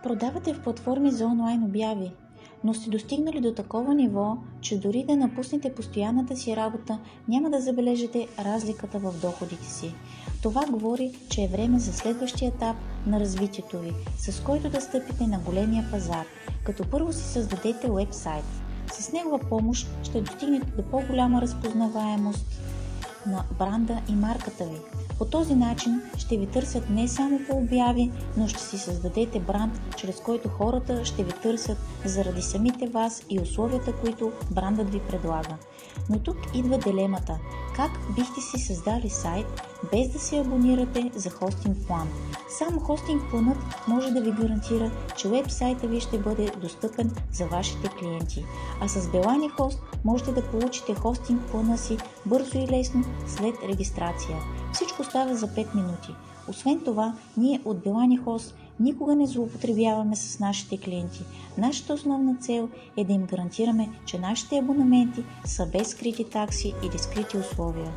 Продавате в платформи за онлайн обяви, но сте достигнали до такова ниво, че дори да напуснете постоянната си работа, няма да забележите разликата в доходите си. Това говори, че е време за следващия етап на развитието ви, с който да стъпите на големия пазар, като първо си създадете уебсайт. С негова помощ ще достигнете до по-голяма разпознаваемост на бранда и марката ви. По този начин ще ви търсят не само по обяви, но ще си създадете бранд, чрез който хората ще ви търсят заради самите вас и условията, които брандът ви предлага. Но тук идва дилемата. Как бихте си създали сайт, без да се абонирате за хостинг план? Само хостинг планът може да ви гарантира, че уебсайта ви ще бъде достъпен за вашите клиенти. А с Belani Host можете да получите хостинг плана си бързо и лесно след регистрация. Всичко става за 5 минути. Освен това, ние от Belani Host никога не злоупотребяваме с нашите клиенти. Нашата основна цел е да им гарантираме, че нашите абонаменти са без скрити такси или скрити условия.